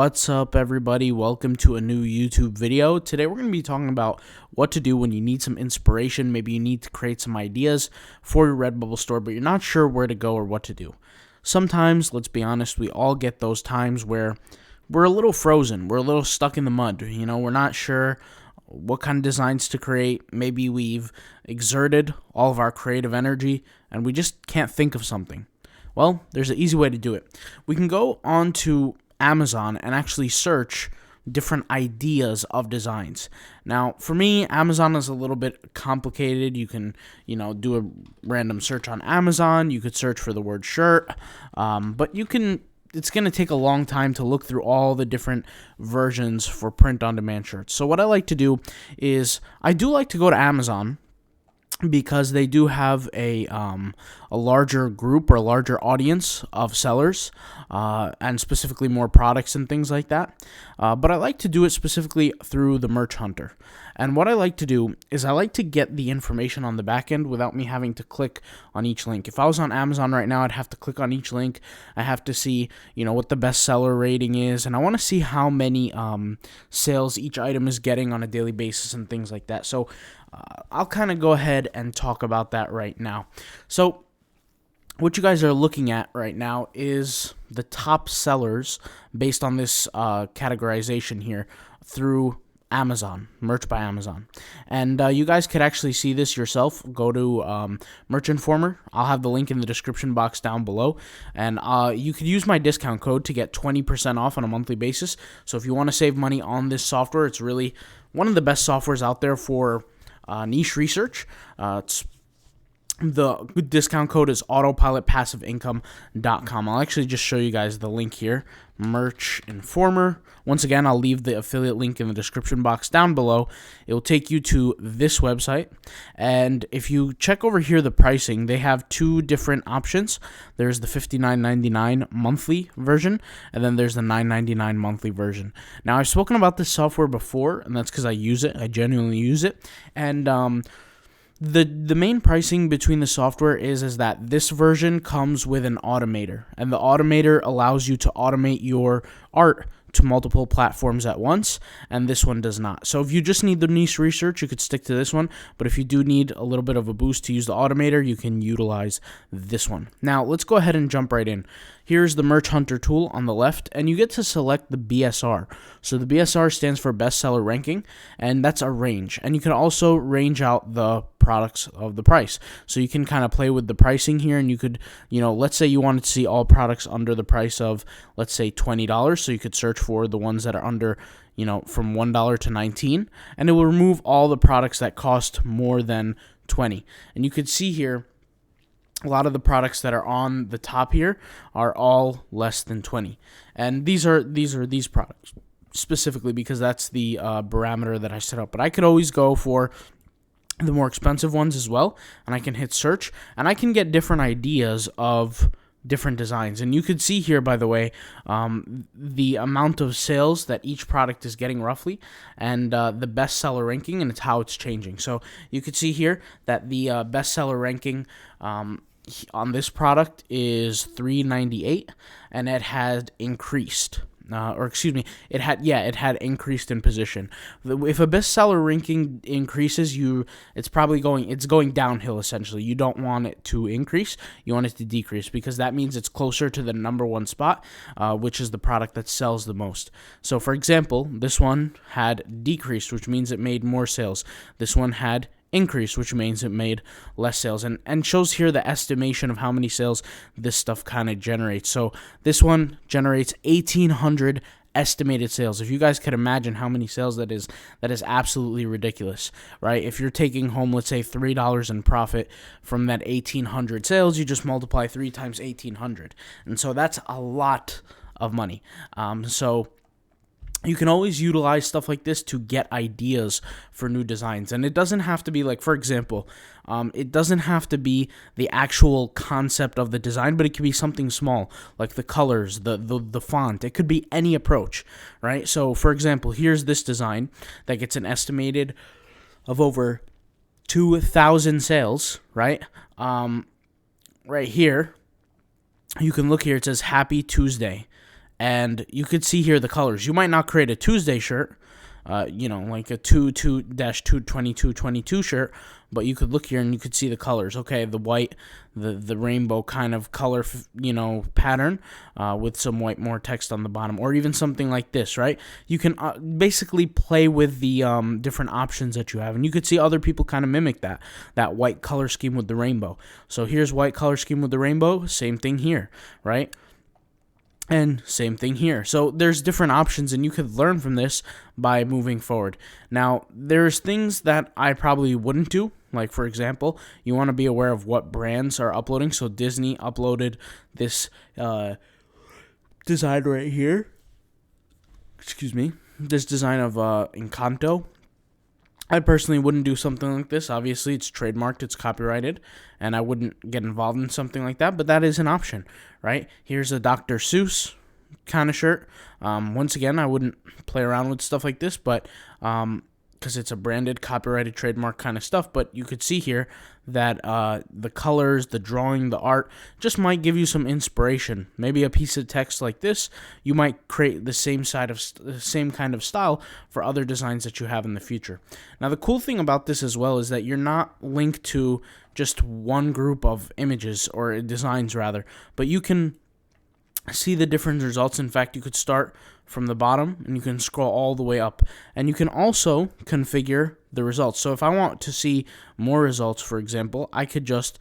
What's up, everybody? Welcome to a new YouTube video. Today we're going to be talking about what to do when you need some inspiration. Maybe you need to create some ideas for your Redbubble store, but you're not sure where to go or what to do. Sometimes, let's be honest, we all get those times where we're a little frozen. We're a little stuck in the mud. We're not sure what kind of designs to create. Maybe we've exerted all of our creative energy and we just can't think of something. Well, there's an easy way to do it. We can go on to Amazon and actually search different ideas of designs. Now, for me, Amazon is a little bit complicated. You can, do a random search on Amazon. You could search for the word shirt, but it's going to take a long time to look through all the different versions for print-on-demand shirts. So what I like to do is I do like to go to Amazon, because they do have a larger group or a larger audience of sellers, and specifically more products and things like that. But I like to do it specifically through the Merch Hunter. And what I like to do is I like to get the information on the back end without me having to click on each link. If I was on Amazon right now, I'd have to click on each link. I have to see, what the bestseller rating is, and I want to see how many sales each item is getting on a daily basis and things like that. So I'll kind of go ahead and talk about that right now. So what you guys are looking at right now is the top sellers based on this categorization here through Amazon, Merch by Amazon. And you guys could actually see this yourself. Go to Merch Informer. I'll have the link in the description box down below. And you could use my discount code to get 20% off on a monthly basis. So if you want to save money on this software, it's really one of the best softwares out there for niche research. The discount code is autopilotpassiveincome.com. I'll actually just show you guys the link here. Merch Informer. Once again, I'll leave the affiliate link in the description box down below. It will take you to this website. And if you check over here the pricing, they have two different options. There's the $59.99 monthly version, and then there's the $9.99 monthly version. Now, I've spoken about this software before, and that's because I use it. I genuinely use it. And The main pricing between the software is that this version comes with an automator, and the automator allows you to automate your art to multiple platforms at once, and this one does not. So if you just need the niche research, you could stick to this one, but if you do need a little bit of a boost to use the automator, you can utilize this one. Now, let's go ahead and jump right in. Here's the Merch Hunter tool on the left, and you get to select the BSR. So the BSR stands for bestseller ranking, and that's a range. And you can also range out the products of the price. So you can kind of play with the pricing here, and you could, let's say you wanted to see all products under the price of, let's say, $20. So you could search for the ones that are under, from $1 to $19, and it will remove all the products that cost more than $20. And you could see here, a lot of the products that are on the top here are all less than 20. And these are these products specifically because that's the parameter that I set up. But I could always go for the more expensive ones as well, and I can hit search, and I can get different ideas of different designs. And you could see here, by the way, the amount of sales that each product is getting roughly, and the bestseller ranking, and it's how it's changing. So you could see here that the bestseller ranking on this product is $3.98, and it had increased. It had increased in position. If a bestseller ranking increases, it's going downhill essentially. You don't want it to increase. You want it to decrease because that means it's closer to the number one spot, which is the product that sells the most. So, for example, this one had decreased, which means it made more sales. This one had increase, which means it made less sales, and shows here the estimation of how many sales this stuff kind of generates. So this one generates 1,800 estimated sales. If you guys could imagine how many sales that is absolutely ridiculous, right? If you're taking home, let's say, $3 in profit from that 1,800 sales, you just multiply 3 times 1,800, and so that's a lot of money. So you can always utilize stuff like this to get ideas for new designs. And it doesn't have to be like, for example, it doesn't have to be the actual concept of the design, but it could be something small, like the colors, the font. It could be any approach, right? So, for example, here's this design that gets an estimated of over 2,000 sales, right? Right here, you can look here. It says Happy Tuesday. and you could see here the colors. You might not create a Tuesday shirt, like a 2-2-222 shirt, but you could look here and you could see the colors. Okay, the white, the rainbow kind of color, pattern with some white more text on the bottom, or even something like this, right? You can basically play with the different options that you have, and you could see other people kind of mimic that white color scheme with the rainbow. So here's white color scheme with the rainbow, same thing here, right? And same thing here. So there's different options, and you could learn from this by moving forward. Now, there's things that I probably wouldn't do. Like, for example, you want to be aware of what brands are uploading. So Disney uploaded this design right here. Excuse me. This design of Encanto. I personally wouldn't do something like this. Obviously, it's trademarked, it's copyrighted, and I wouldn't get involved in something like that, but that is an option, right? Here's a Dr. Seuss kind of shirt. Once again, I wouldn't play around with stuff like this, but because it's a branded, copyrighted, trademark kind of stuff, but you could see here that the colors, the drawing, the art just might give you some inspiration. Maybe a piece of text like this, you might create the same kind of style for other designs that you have in the future. Now, the cool thing about this as well is that you're not linked to just one group of images, or designs rather, but you can see the different results. In fact, you could start from the bottom and you can scroll all the way up, and you can also configure the results. So if I want to see more results, for example, I could just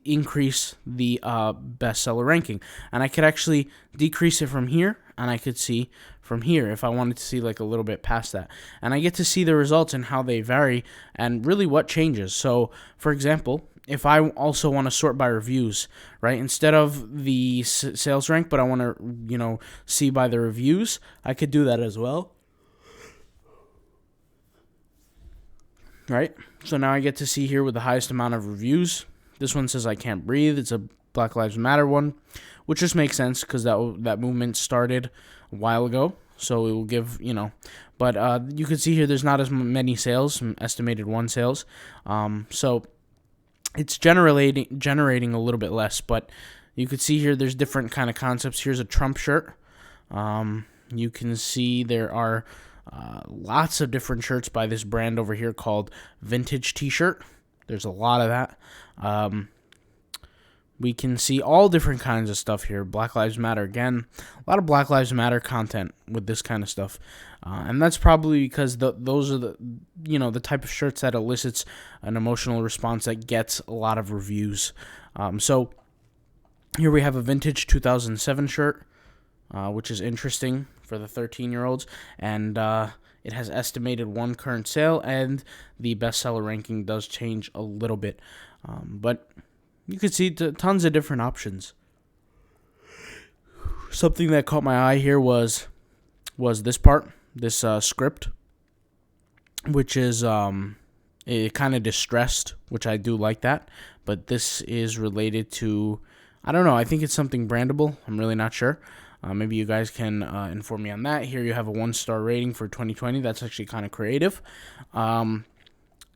increase the bestseller ranking, and I could actually decrease it from here, and I could see from here if I wanted to see like a little bit past that, and I get to see the results and how they vary and really what changes. So for example, if I also want to sort by reviews, right, instead of the sales rank, but I want to, see by the reviews, I could do that as well. Right? So now I get to see here with the highest amount of reviews. This one says I can't breathe. It's a Black Lives Matter one, which just makes sense because that movement started a while ago. So it will give, but you can see here there's not as many sales, estimated 1 sales. So it's generating a little bit less, but you could see here there's different kind of concepts. Here's a Trump shirt. You can see there are lots of different shirts by this brand over here called Vintage T-shirt. There's a lot of that. We can see all different kinds of stuff here. Black Lives Matter again. A lot of Black Lives Matter content with this kind of stuff. And that's probably because those are the type of shirts that elicits an emotional response that gets a lot of reviews. So here we have a vintage 2007 shirt, which is interesting for the 13-year-olds. And it has estimated 1 current sale, and the bestseller ranking does change a little bit. But you could see tons of different options. Something that caught my eye here was this part, this script, which is it kind of distressed, which I do like that. But this is related to, I don't know, I think it's something brandable. I'm really not sure. Maybe you guys can inform me on that. Here you have a 1-star rating for 2020. That's actually kind of creative.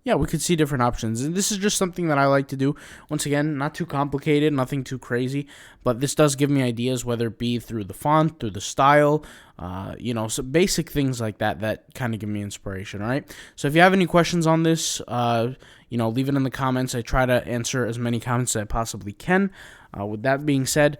Yeah, we could see different options. And this is just something that I like to do. Once again, not too complicated, nothing too crazy. But this does give me ideas, whether it be through the font, through the style, so basic things like that kind of give me inspiration, all right? So if you have any questions on this, leave it in the comments. I try to answer as many comments as I possibly can. With that being said,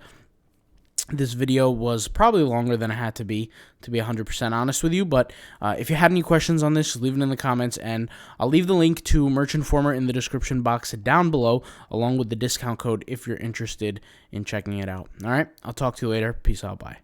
this video was probably longer than it had to be 100% honest with you. But if you had any questions on this, leave it in the comments, and I'll leave the link to Merch Informer in the description box down below, along with the discount code if you're interested in checking it out. All right, I'll talk to you later. Peace out. Bye.